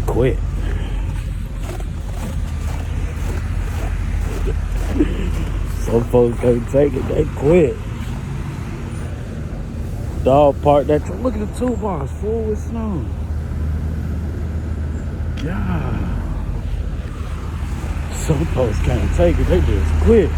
quit. Some folks can't take it, they quit. Dog park that. Look at the toolbox full with snow. God. Some folks can't take it, they just quit.